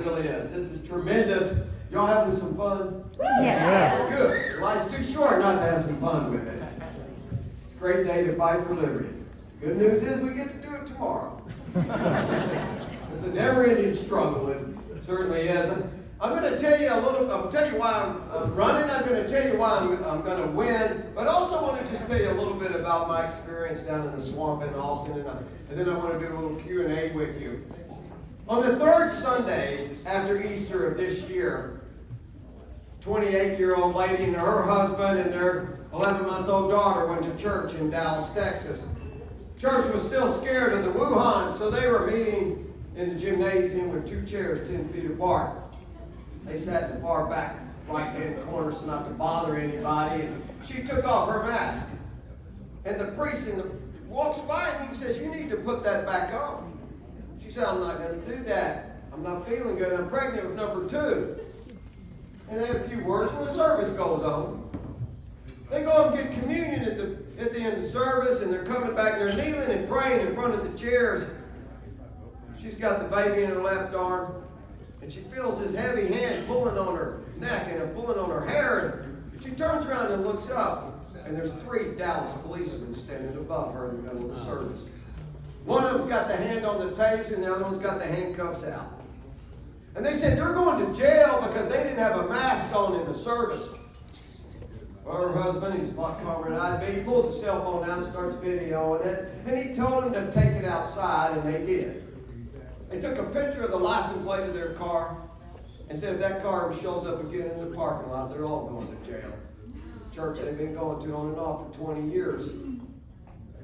really is. This is tremendous. Y'all having some fun? Yes. Good. Your life's too short not to have some fun with it. It's a great day to fight for liberty. Good news is we get to do it tomorrow. It's a never-ending struggle. It certainly is. I'm going to tell you I'll tell you why I'm running. I'm going to tell you why I'm going to win. But I also want to just tell you a little bit about my experience down in the swamp in Austin. And then I want to do a little Q&A with you. On the third Sunday after Easter of this year, 28-year-old lady and her husband and their 11-month-old daughter went to church in Dallas, Texas. Church was still scared of the Wuhan, so they were meeting in the gymnasium with 2 chairs 10 feet apart. They sat in the far back right-hand corner so not to bother anybody, and she took off her mask. And the priest walks by and he says, "You need to put that back on." She said, "I'm not going to do that. I'm not feeling good. I'm pregnant with number 2. And they have a few words, and the service goes on. They go and get communion at the end of the service, and they're coming back, and they're kneeling and praying in front of the chairs. She's got the baby in her left arm, and she feels this heavy hand pulling on her neck and pulling on her hair. And she turns around and looks up, and there's 3 Dallas policemen standing above her in the middle of the service. One of them's got the hand on the taser, and the other one's got the handcuffs out. And they said they're going to jail because they didn't have a mask on in the service. Well, her husband, he's a lot calmer than I'd be. He pulls his cell phone out and starts videoing it. And he told them to take it outside, and they did. They took a picture of the license plate of their car and said if that car shows up again in the parking lot, they're all going to jail. Church they've been going to on and off for 20 years.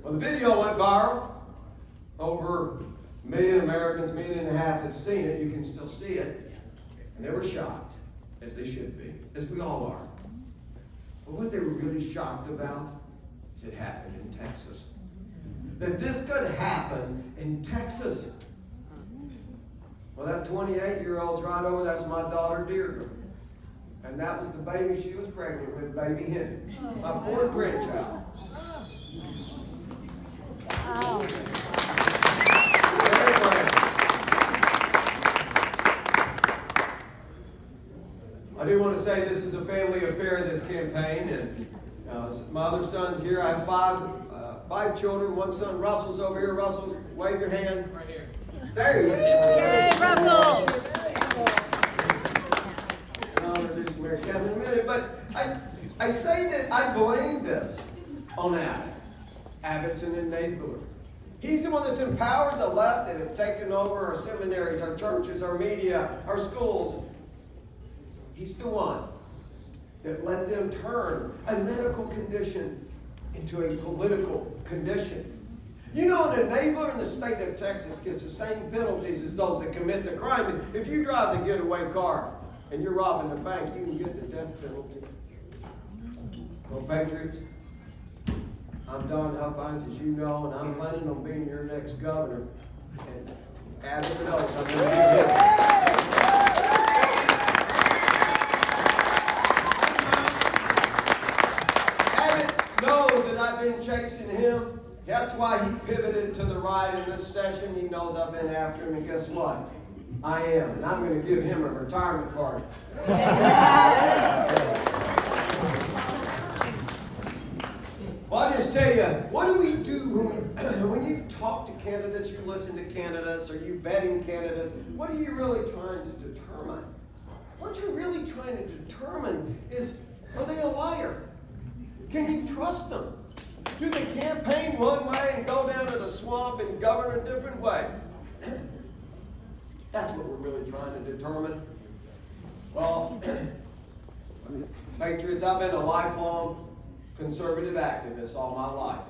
Well, the video went viral. Over 1 million Americans, 1.5 million have seen it. You can still see it. And they were shocked, as they should be, as we all are. But what they were really shocked about is it happened in Texas. That this could happen in Texas. Well, that 28-year-old's right over, that's my daughter, Deirdre. And that was the baby she was pregnant with, baby Henry, my 4th grandchild. Wow. I do want to say this is a family affair, this campaign, and my other son's here. I have 5 children. One son, Russell's over here. Russell, wave your hand. Right here. There you go. Yay, Russell! I'll introduce Mary Catherine in a minute, but I say that I blame this on Abbott. Abbott's an enabler. He's the one that's empowered the left that have taken over our seminaries, our churches, our media, our schools. He's the one that let them turn a medical condition into a political condition. You know, an enabler in the state of Texas gets the same penalties as those that commit the crime. If you drive the getaway car and you're robbing a bank, you can get the death penalty. Well, Patriots, I'm Don Huffines, as you know, and I'm planning on being your next governor. And Abbott knows I'm going to be here. Knows that I've been chasing him. That's why he pivoted to the right in this session. He knows I've been after him, and guess what? I am, and I'm going to give him a retirement party. Well, I just tell you, what do we do when you talk to candidates, you listen to candidates, or you vetting candidates? What are you really trying to determine? What you're really trying to determine is, are they a liar? Can you trust them? Do they campaign one way and go down to the swamp and govern a different way? That's what we're really trying to determine. Well, Patriots, I've been a lifelong conservative activist all my life.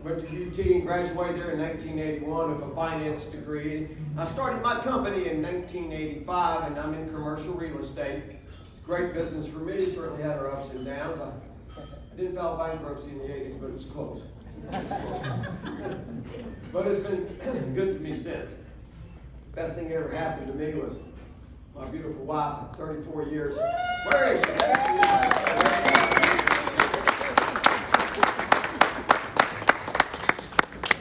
Went to UT and graduated there in 1981 with a finance degree. I started my company in 1985, and I'm in commercial real estate. Great business for me, certainly had our ups and downs. I didn't file bankruptcy in the 80s, but it was close. But it's been good to me since. Best thing that ever happened to me was my beautiful wife of 34 years. Where is she?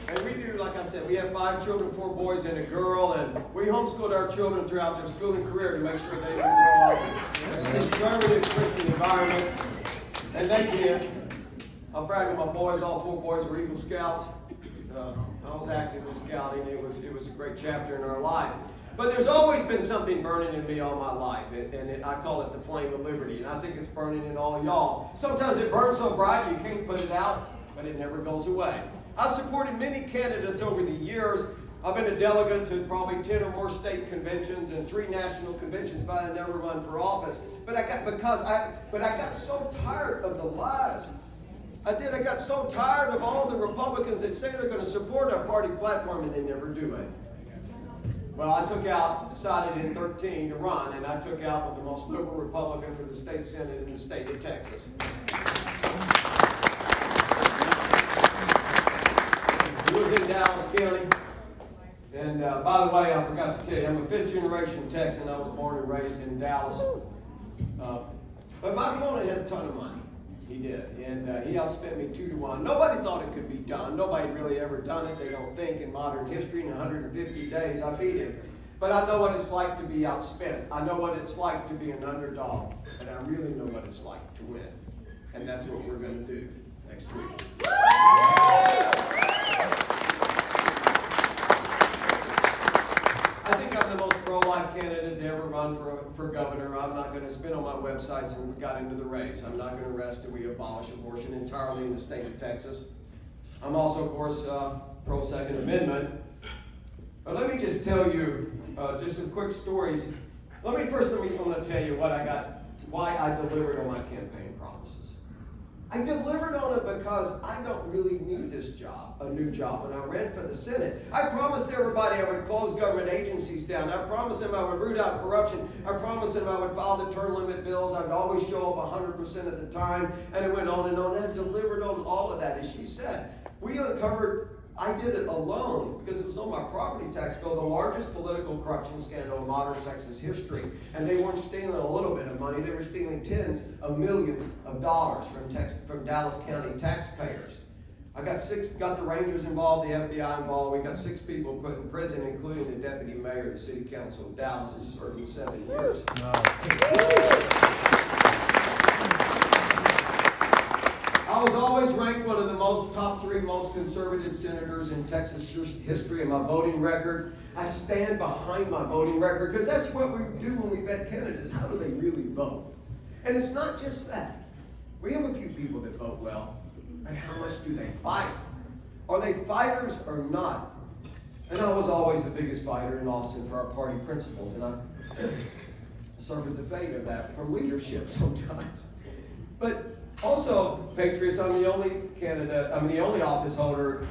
And we do, like I said, We have 5 children, 4 boys and a girl, and we homeschooled our children throughout their schooling career to make sure they would grow up in a conservative Christian environment, and they did. I'm proud of my boys. All 4 boys were Eagle Scouts. I was active in scouting. It was a great chapter in our life. But there's always been something burning in me all my life, and I call it the flame of liberty, and I think it's burning in all y'all. Sometimes it burns so bright you can't put it out, but it never goes away. I've supported many candidates over the years. I've been a delegate to probably 10 or more state conventions and 3 national conventions, but I never run for office. But I got so tired of the lies. I got so tired of all the Republicans that say they're going to support our party platform and they never do it. Well, I decided in 2013 to run, and I took out the most liberal Republican for the state Senate in the state of Texas. He was in Dallas County. And by the way, I forgot to tell you, I'm a 5th generation Texan. I was born and raised in Dallas. But my opponent had a ton of money. He did. And he outspent me 2-1. Nobody thought it could be done. Nobody really ever done it. They don't think in modern history. In 150 days, I beat him. But I know what it's like to be outspent. I know what it's like to be an underdog. And I really know what it's like to win. And that's what we're going to do next week. I think I'm the most pro-life candidate to ever run for governor. I'm not going to spit on my websites and got into the race. I'm not going to rest till we abolish abortion entirely in the state of Texas. I'm also, of course, pro-Second Amendment. But let me just tell you just some quick stories. I'm going to tell you why I delivered on my campaign promises. I delivered on it because I don't really need this job, a new job, when I ran for the Senate. I promised everybody I would close government agencies down. I promised them I would root out corruption. I promised them I would file the term limit bills. I'd always show up 100% of the time. And it went on and on. I delivered on all of that, as she said. I did it alone because it was on my property tax bill, the largest political corruption scandal in modern Texas history. And they weren't stealing a little bit of money. They were stealing tens of millions of dollars from Dallas County taxpayers. I got the Rangers involved, the FBI involved. We got 6 people put in prison, including the deputy mayor of the city council of Dallas, who served 7 years. I was always ranked one of the top 3 most conservative senators in Texas history in my voting record. I stand behind my voting record because that's what we do when we vet candidates. How do they really vote? And it's not just that. We have a few people that vote well, but how much do they fight? Are they fighters or not? And I was always the biggest fighter in Austin for our party principles, and I suffered the fate of that from leadership sometimes. But also, Patriots, I'm the only office holder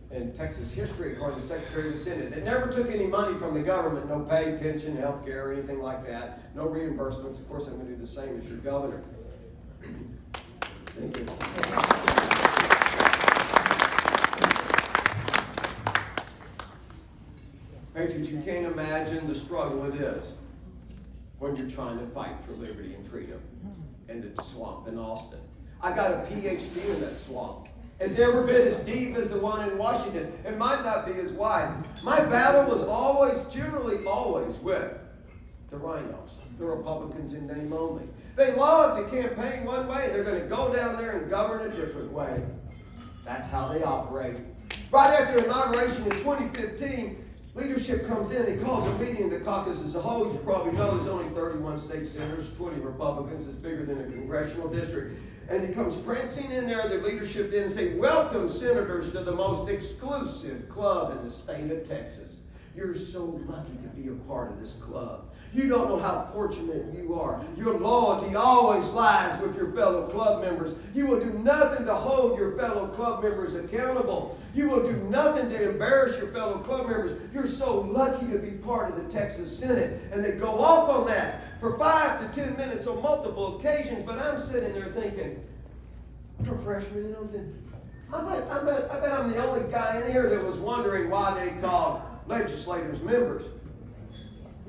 in Texas history, according to the Secretary of the Senate, that never took any money from the government, no pay, pension, health care, or anything like that, no reimbursements. Of course, I'm going to do the same as your governor. Thank you. Patriots, you can't imagine the struggle it is when you're trying to fight for liberty and freedom in the swamp in Austin. I got a PhD in that swamp. It's every bit as deep as the one in Washington. It might not be as wide. My battle was generally always with the rhinos, the Republicans in name only. They love to campaign one way. They're going to go down there and govern a different way. That's how they operate. Right after inauguration in 2015, leadership comes in, he calls a meeting of the caucus as a whole. You probably know there's only 31 state senators, 20 Republicans. It's bigger than a congressional district. And he comes prancing in there, the leadership did, and say, "Welcome, senators, to the most exclusive club in the state of Texas. You're so lucky to be a part of this club. You don't know how fortunate you are. Your loyalty always lies with your fellow club members. You will do nothing to hold your fellow club members accountable. You will do nothing to embarrass your fellow club members. You're so lucky to be part of the Texas Senate." And they go off on that for 5 to 10 minutes on multiple occasions. But I'm sitting there thinking, I'm a freshman, you know, I bet I'm the only guy in here that was wondering why they called legislators members.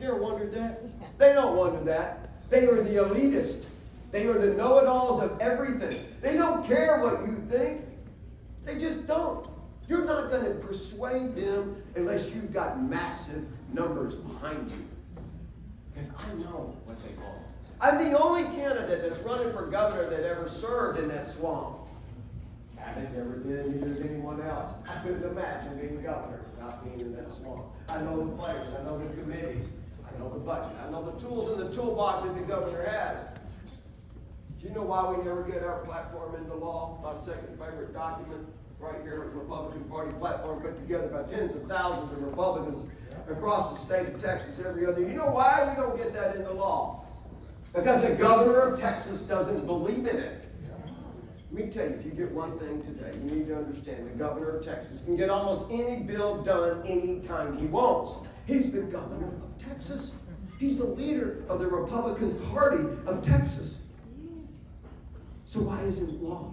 You ever wondered that? They don't wonder that. They are the elitist. They are the know-it-alls of everything. They don't care what you think. They just don't. You're not going to persuade them unless you've got massive numbers behind you. Because I know what they want. I'm the only candidate that's running for governor that ever served in that swamp. Abbott never did, neither does anyone else. I couldn't imagine being governor without being in that swamp. I know the players, I know the committees, I know the budget, I know the tools in the toolbox that the governor has. Do you know why we never get our platform into law? My second favorite document, right here, a Republican Party platform put together by tens of thousands of Republicans across the state of Texas every other year. You know why we don't get that into law? Because the governor of Texas doesn't believe in it. Let me tell you, if you get one thing today, you need to understand the governor of Texas can get almost any bill done anytime he wants. He's the governor of Texas. He's the leader of the Republican Party of Texas. So why isn't law?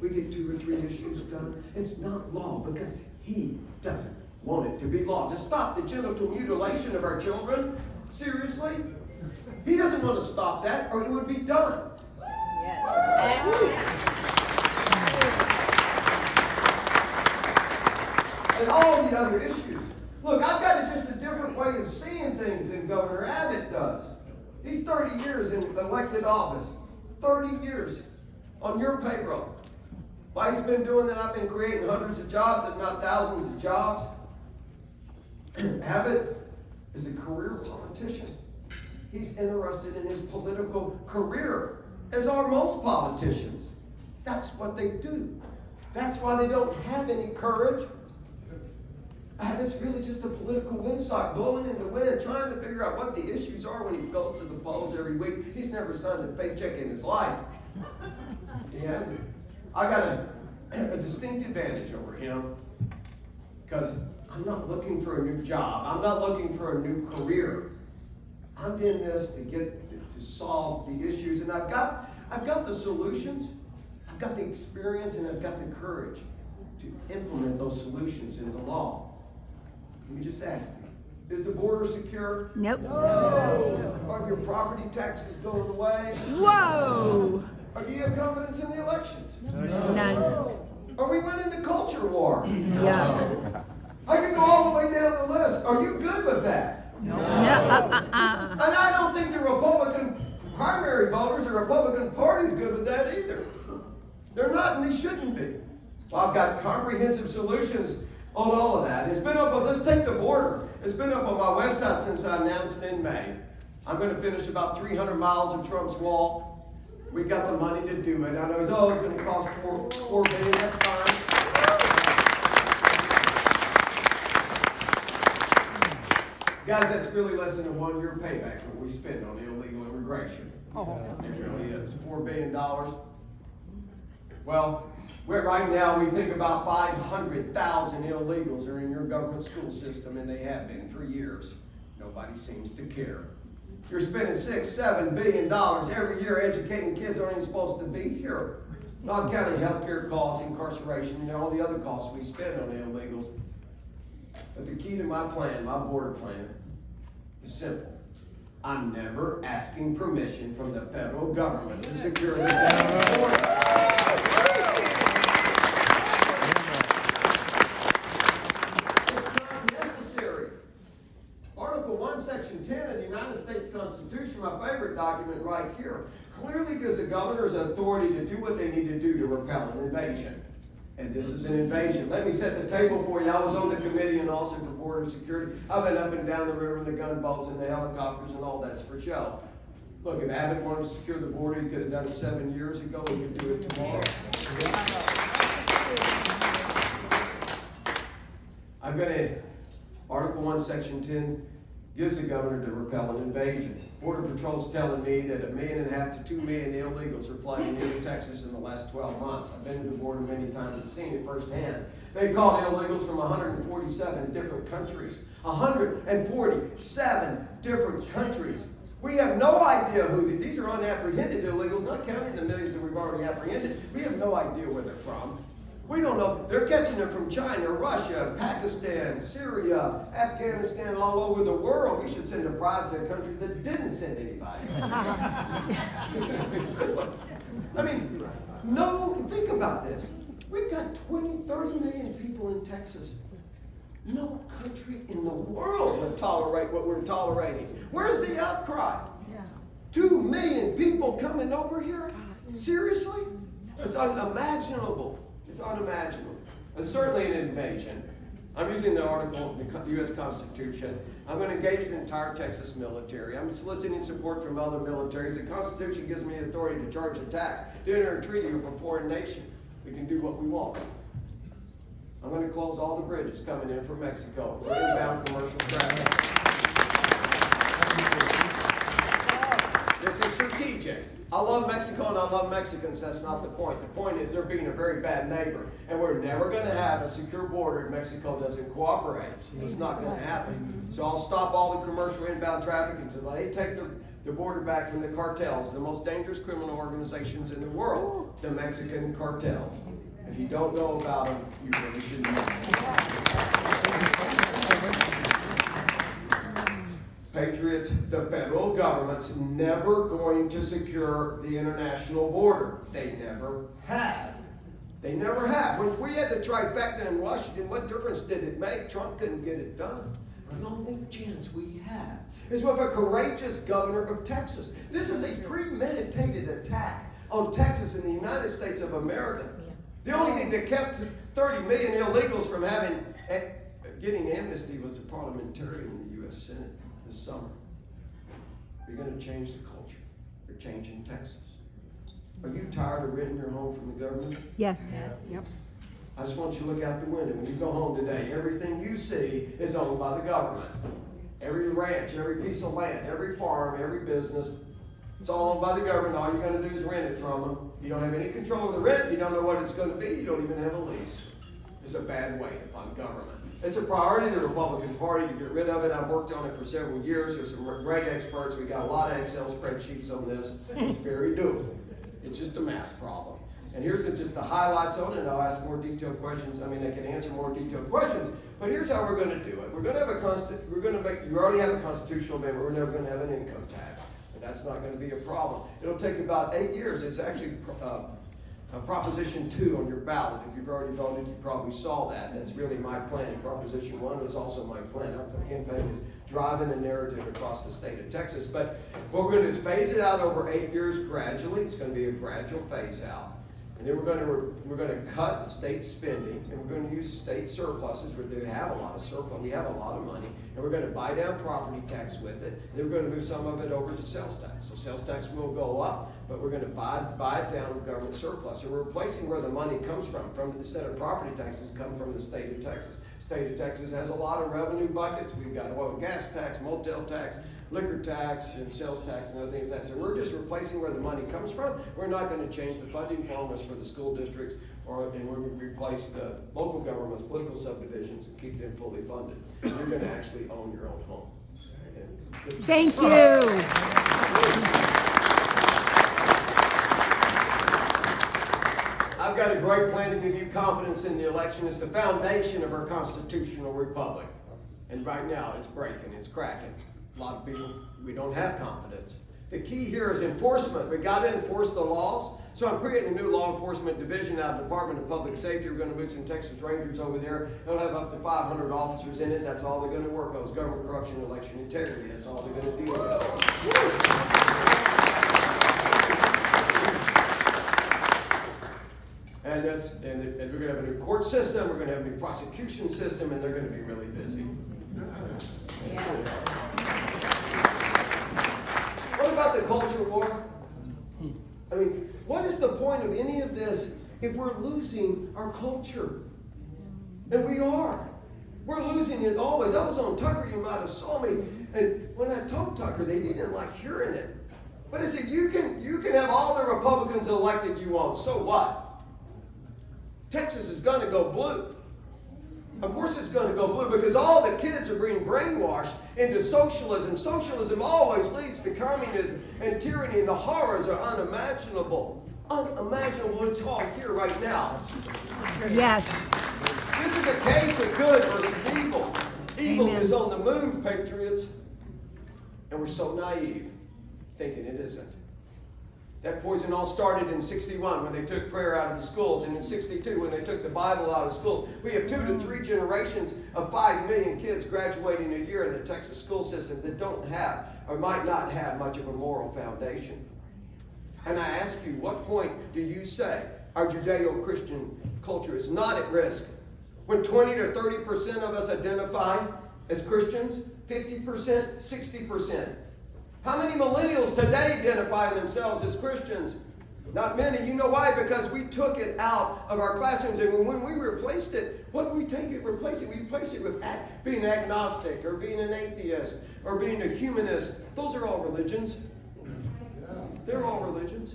We get 2 or 3 issues done. It's not law because he doesn't want it to be law. To stop the genital mutilation of our children? Seriously? He doesn't want to stop that or it would be done. Yes. And all the other issues. Look, I've got just a different way of seeing things than Governor Abbott does. He's 30 years in elected office. 30 years on your payroll. Why he's been doing that, I've been creating hundreds of jobs, if not thousands of jobs. Abbott is a career politician. He's interested in his political career, as are most politicians. That's what they do. That's why they don't have any courage. It's really just a political windsock blowing in the wind, trying to figure out what the issues are when he goes to the polls every week. He's never signed a paycheck in his life. He hasn't. I got a distinct advantage over him because I'm not looking for a new job. I'm not looking for a new career. I'm in this to solve the issues, and I've got the solutions. I've got the experience, and I've got the courage to implement those solutions into law. Let me just ask you, is the border secure? Nope. No. Are your property taxes going away? Whoa. Or do you have confidence in the elections? None. Are we winning the culture war? Yeah. I can go all the way down the list. Are you good with that? No. And I don't think the Republican primary voters, the Republican Party is good with that either. They're not, and they shouldn't be. Well, I've got comprehensive solutions on all of that. It's been up, let's take the border. It's been up on my website since I announced in May. I'm going to finish about 300 miles of Trump's wall. We got the money to do it. I know it's going to cost $4 billion. That's fine. Guys, that's really less than a 1-year payback what we spend on illegal immigration. It really is. $4 billion. Well, right now we think about 500,000 illegals are in your government school system, and they have been for years. Nobody seems to care. You're spending $6-7 billion every year educating kids that aren't even supposed to be here. Not counting healthcare costs, incarceration, and all the other costs we spend on illegals. But the key to my plan, my border plan, is simple. I'm never asking permission from the federal government to secure the Texas border. It's not necessary. Article 1, Section 10 of the United States Constitution, my favorite document right here, clearly gives the governors authority to do what they need to do to repel an invasion. And this is an invasion. Let me set the table for you. I was on the committee and also for border security. I've been up and down the river in the gunboats and the helicopters and all that's for show. Look, if Abbott wanted to secure the border, he could have done it 7 years ago. He could do it tomorrow. I'm going to, Article 1, Section 10 gives the governor to repel an invasion. Border Patrol's telling me that 1.5 million to 2 million illegals are flooding into Texas in the last 12 months. I've been to the border many times and seen it firsthand. They called illegals from 147 different countries. 147 different countries. We have no idea who these are unapprehended illegals, not counting the millions that we've already apprehended. We have no idea where they're from. We don't know. They're catching them from China, Russia, Pakistan, Syria, Afghanistan, all over the world. We should send a prize to countries that didn't send anybody. I mean, no, think about this. We've got 20, 30 million people in Texas. No country in the world would tolerate what we're tolerating. Where's the outcry? 2 million people coming over here? Seriously? It's unimaginable. It's unimaginable. It's certainly an invasion. I'm using the article, the U.S. Constitution. I'm going to engage the entire Texas military. I'm soliciting support from other militaries. The Constitution gives me authority to charge a tax, to enter a treaty with a foreign nation. We can do what we want. I'm going to close all the bridges coming in from Mexico for inbound commercial traffic. This is strategic. I love Mexico and I love Mexicans. That's not the point. The point is they're being a very bad neighbor. And we're never going to have a secure border if Mexico doesn't cooperate. It's not going to happen. So I'll stop all the commercial inbound traffic until they take the border back from the cartels, the most dangerous criminal organizations in the world, the Mexican cartels. If you don't know about them, you really should know. Patriots, the federal government's never going to secure the international border. They never have. They never have. When we had the trifecta in Washington, what difference did it make? Trump couldn't get it done. The only chance we have is with a courageous governor of Texas. This is a premeditated attack on Texas and the United States of America. The only thing that kept 30 million illegals from getting amnesty was the parliamentarian in the U.S. Senate this summer. You're going to change the culture. You're changing Texas. Are you tired of renting your home from the government? Yes. Yep. I just want you to look out the window. When you go home today, everything you see is owned by the government. Every ranch, every piece of land, every farm, every business, it's all owned by the government. All you're going to do is rent it from them. You don't have any control of the rent. You don't know what it's going to be. You don't even have a lease. It's a bad way to fund government. It's a priority of the Republican Party to get rid of it. I've worked on it for several years. There's some great experts. We got a lot of Excel spreadsheets on this. It's very doable. It's just a math problem. And here's just the highlights on it. I'll ask more detailed questions. I mean, they can answer more detailed questions. But here's how we're going to do it. We're going to have you already have a constitutional amendment. We're never going to have an income tax. And that's not going to be a problem. It'll take about 8 years. It's actually Proposition 2 on your ballot. If you've already voted, you probably saw that. That's really my plan. Proposition 1 was also my plan. Our campaign is driving the narrative across the state of Texas. But what we're going to do is phase it out over 8 years gradually. It's going to be a gradual phase out. And then we're going to cut the state spending, and we're going to use state surpluses where they have a lot of surplus. We have a lot of money, and we're going to buy down property tax with it. And then we're going to move some of it over to sales tax. So sales tax will go up, but we're going to buy it down with government surplus. So we're replacing where the money comes from instead of property taxes come from the state of Texas. State of Texas has a lot of revenue buckets. We've got oil and gas tax, motel tax, liquor tax, and sales tax, and other things like that. So we're just replacing where the money comes from. We're not going to change the funding formulas for the school districts, and we're going to replace the local government's political subdivisions and keep them fully funded. You're going to actually own your own home. Okay? Thank you. I've got a great plan to give you confidence in the election. It's the foundation of our constitutional republic. And right now, it's breaking, it's cracking. A lot of people, we don't have confidence. The key here is enforcement. We got to enforce the laws. So I'm creating a new law enforcement division out of the Department of Public Safety. We're going to move some Texas Rangers over there. They'll have up to 500 officers in it. That's all they're going to work on is government corruption and election integrity. That's all they're going to deal with. And we're going to have a new court system. We're going to have a new prosecution system, and they're going to be really busy. Yes. What about the culture war? I mean, what is the point of any of this if we're losing our culture? And we are. We're losing it always. I was on Tucker, you might have saw me, and when I told Tucker, they didn't like hearing it. But I said, you can have all the Republicans elected you want, so what? Texas is going to go blue. Of course it's going to go blue because all the kids are being brainwashed into socialism. Socialism always leads to communism and tyranny, and the horrors are unimaginable. Unimaginable. It's all here right now. Yes. This is a case of good versus evil. Evil Amen. is on the move, patriots. And we're so naive thinking it isn't. That poison all started in 61 when they took prayer out of the schools, and in 62 when they took the Bible out of schools. We have 2 to 3 generations of 5 million kids graduating a year in the Texas school system that don't have or might not have much of a moral foundation. And I ask you, what point do you say our Judeo-Christian culture is not at risk when 20 to 30% of us identify as Christians, 50%, 60%? How many millennials today identify themselves as Christians? Not many. You know why? Because we took it out of our classrooms, and when we replaced it, what did we take it, replace it? We replaced it with being agnostic, or being an atheist, or being a humanist. Those are all religions. They're all religions.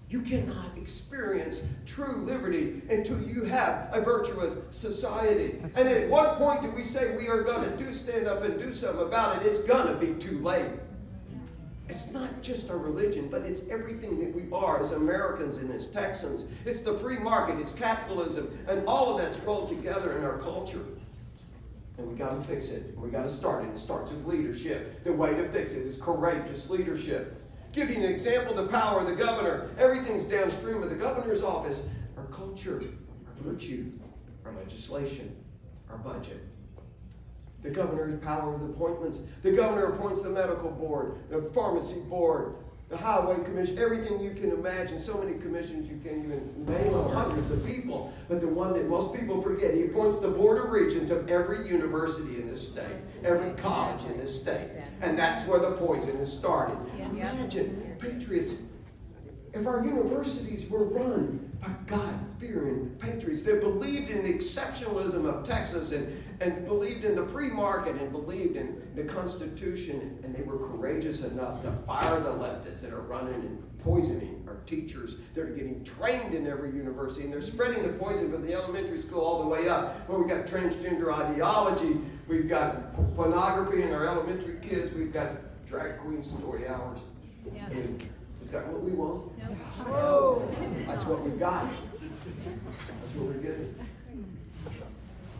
You cannot experience true liberty until you have a virtuous society. And at what point do we say we are going to stand up and do something about it? It's going to be too late. It's not just our religion, but it's everything that we are as Americans and as Texans. It's the free market, it's capitalism, and all of that's rolled together in our culture. And we got to fix it. We got to start it. It starts with leadership. The way to fix it is courageous leadership. Give you an example, the power of the governor. Everything's downstream of the governor's office. Our culture, our virtue, our legislation, our budget. The governor's power of the appointments. The governor appoints the medical board, the pharmacy board, the highway commission, everything you can imagine. So many commissions you can't even name them, hundreds of people. But the one that most people forget, he appoints the board of regents of every university in this state, every college in this state. And that's where the poison is started. Imagine, patriots, if our universities were run by God-fearing patriots that believed in the exceptionalism of Texas and believed in the free market and believed in the Constitution, and they were courageous enough to fire the leftists that are running and poisoning our teachers. They're getting trained in every university, and they're spreading the poison from the elementary school all the way up. Well, we've got transgender ideology, we've got pornography in our elementary kids, we've got drag queen story hours. Yeah. Is that what we want? No. That's what we got. That's what we're getting.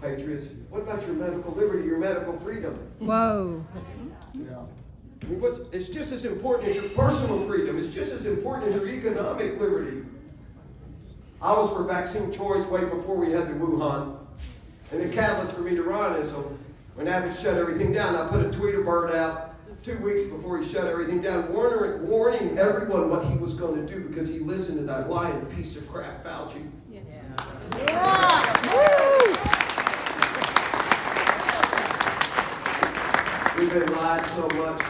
Patriots, what about your medical liberty, your medical freedom? Whoa. Yeah. I mean, it's just as important as your personal freedom. It's just as important as your economic liberty. I was for vaccine choice way before we had the Wuhan. And the catalyst for me to run is when Abbott shut everything down, I put a Tweeter bird out 2 weeks before he shut everything down, warning everyone what he was going to do because he listened to that lying piece of crap, Fauci. Yeah. We've been lied so much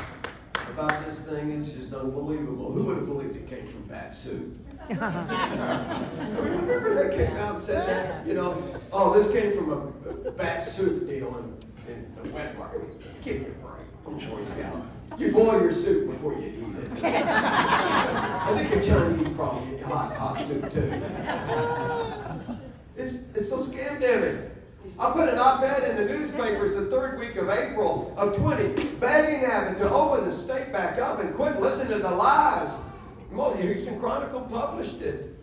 about this thing, it's just unbelievable. Who would have believed it came from bat soup? Remember they came out and said that? You know, oh, this came from a bat soup deal in a wet market. Give me a break. I'm a Boy Scout. You boil your soup before you eat it. I think the Chinese probably eat hot soup too. It's so scandemic. I put an op-ed in the newspapers the third week of April of 20, begging Abbott to open the state back up and quit listening to the lies. The Houston Chronicle published it.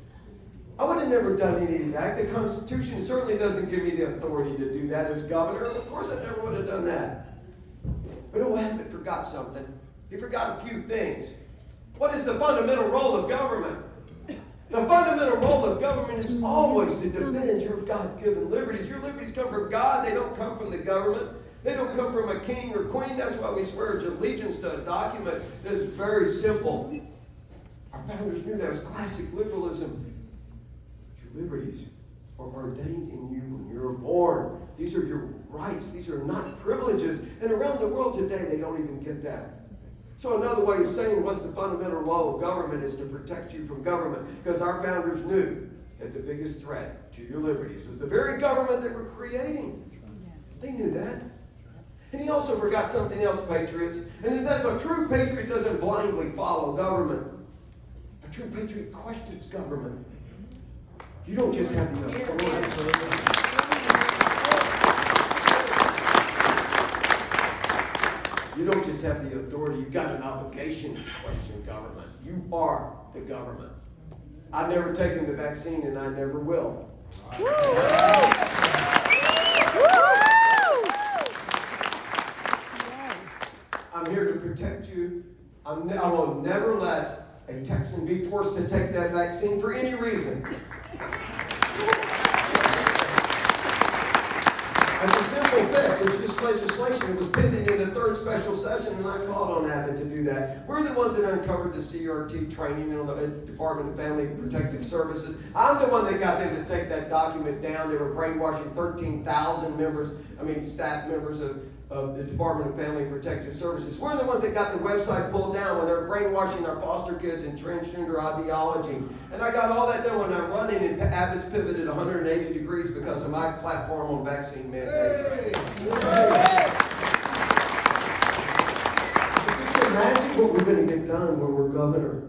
I would have never done any of that. The Constitution certainly doesn't give me the authority to do that as governor. Of course I never would have done that. But Abbott forgot something. He forgot a few things. What is the fundamental role of government? The fundamental role of government is always to defend your God-given liberties. Your liberties come from God. They don't come from the government. They don't come from a king or queen. That's why we swear allegiance to a document that is very simple. Our founders knew that. It was classic liberalism. Your liberties are ordained in you when you were born. These are your rights. These are not privileges. And around the world today, they don't even get that. So another way of saying what's the fundamental role of government is to protect you from government, because our founders knew that the biggest threat to your liberties was the very government that we're creating. They knew that. And he also forgot something else, patriots, and is that a true patriot doesn't blindly follow government. A true patriot questions government. You don't just have the authority. You don't just have the authority, you've got an obligation to question government. You are the government. I've never taken the vaccine and I never will. I'm here to protect you. I will never let a Texan be forced to take that vaccine for any reason. It's a simple fix. It's just legislation. It was pending in the third special session, and I called on Abbott to do that. We're the ones that uncovered the CRT training on the Department of Family and Protective Services. I'm the one that got them to take that document down. They were brainwashing 13,000 staff members of the Department of Family and Protective Services. We're the ones that got the website pulled down when they were brainwashing our foster kids and transgender ideology. And I got all that done when I'm running, and Abbott's pivoted 180 degrees because of my platform on vaccine mandates. Hey. Imagine what we're going to get done when we're governor.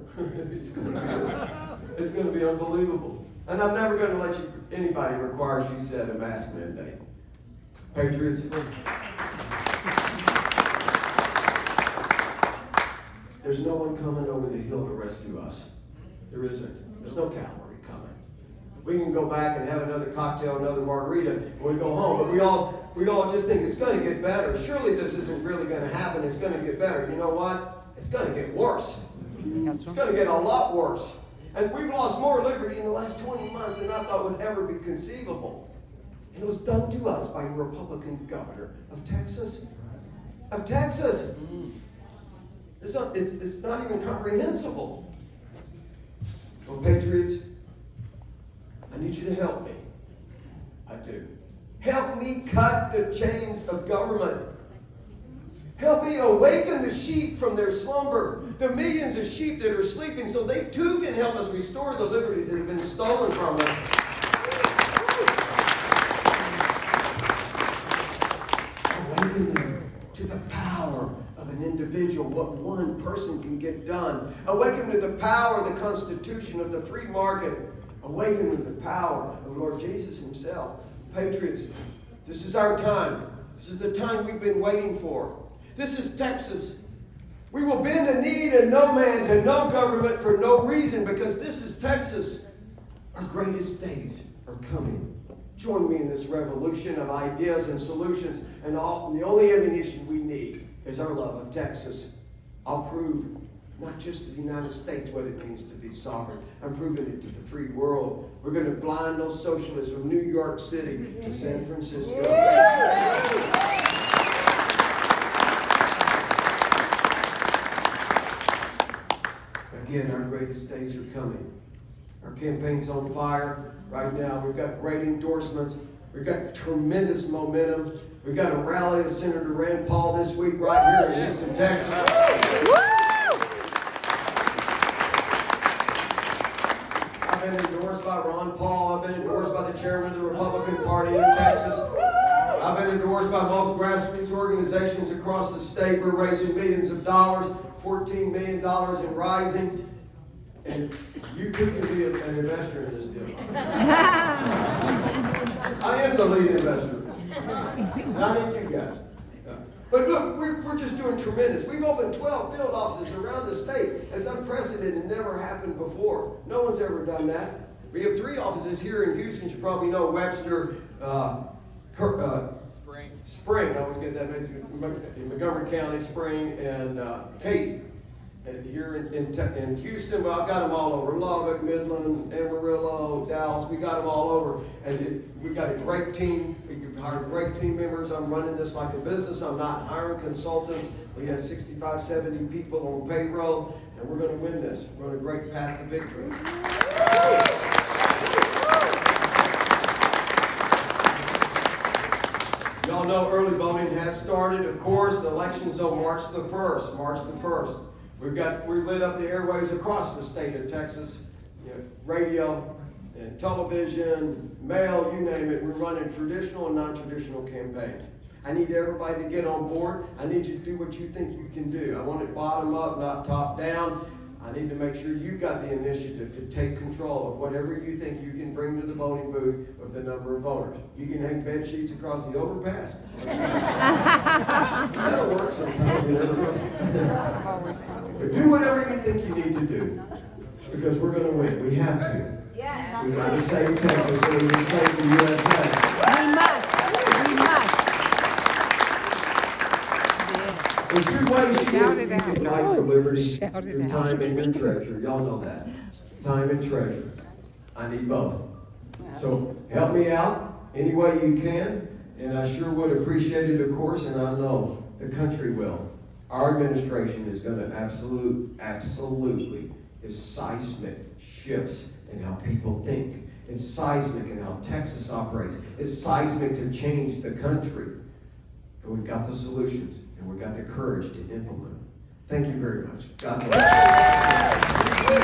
It's going to be unbelievable. And I'm never going to let anybody require, she said, a mask mandate. Patriots. There's no one coming over the hill to rescue us. There isn't. There's no cavalry coming. We can go back and have another cocktail, another margarita when we go home, but we all just think it's going to get better. Surely this isn't really going to happen. It's going to get better. You know what? It's going to get worse. It's going to get a lot worse. And we've lost more liberty in the last 20 months than I thought would ever be conceivable. And it was done to us by a Republican governor of Texas. Of Texas. It's not even comprehensible. Well, Patriots, I need you to help me. I do. Help me cut the chains of government. Help me awaken the sheep from their slumber, the millions of sheep that are sleeping, so they too can help us restore the liberties that have been stolen from us. Awaken them to the power of an individual, what one person can get done. Awaken to the power of the Constitution, of the free market. Awaken with the power of Lord Jesus himself. Patriots, this is our time. This is the time we've been waiting for. This is Texas. We will bend a knee to no man, to no government for no reason, because this is Texas. Our greatest days are coming. Join me in this revolution of ideas and solutions, and the only ammunition we need is our love of Texas. I'll prove not just to the United States what it means to be sovereign. I'm proving it to the free world. We're going to blind those socialists from New York City to San Francisco. Again, our greatest days are coming. Our campaign's on fire right now. We've got great endorsements. We've got tremendous momentum. We've got a rally of Senator Rand Paul this week right here in Houston, Texas. I've been endorsed by Ron Paul. I've been endorsed by the chairman of the Republican Party in Texas. I've been endorsed by most grassroots organizations across the state. We're raising millions of dollars, $14 million and rising. And you too can be an investor in this deal. I am the lead investor. And I need you guys. But look, we're just doing tremendous. We've opened 12 field offices around the state. It's unprecedented and never happened before. No one's ever done that. We have 3 offices here in Houston. You probably know Webster, Spring. I always get that in Montgomery County, Spring, and Katy. And here in Houston, but I've got them all over. Lubbock, Midland, Amarillo, Dallas. We got them all over. And we got a great team. We can hire great team members. I'm running this like a business. I'm not hiring consultants. We have 65, 70 people on payroll. And we're going to win this. We're on a great path to victory. Y'all know early voting has started. Of course, the election's on March the 1st. March the 1st. We've lit up the airways across the state of Texas, radio and television, mail, you name it. We're running traditional and non-traditional campaigns. I need everybody to get on board. I need you to do what you think you can do. I want it bottom up, not top down. I need to make sure you've got the initiative to take control of whatever you think you can bring to the voting booth with the number of voters. You can hang bed sheets across the overpass. That'll work sometimes. But do whatever you think you need to do, because we're going to win. We have to. Yes. We've got to save Texas so we can save the USA. We must. We must. Yes. There's two ways you Shout can it out. fight for liberty, Shout it your out. time and your treasure. Y'all know that. Time and treasure. I need both. So help me out any way you can, and I sure would appreciate it, of course, and I know the country will. Our administration is going to absolutely, is seismic shifts in how people think. It's seismic in how Texas operates. It's seismic to change the country. And we've got the solutions, and we've got the courage to implement them. Thank you very much. God bless you.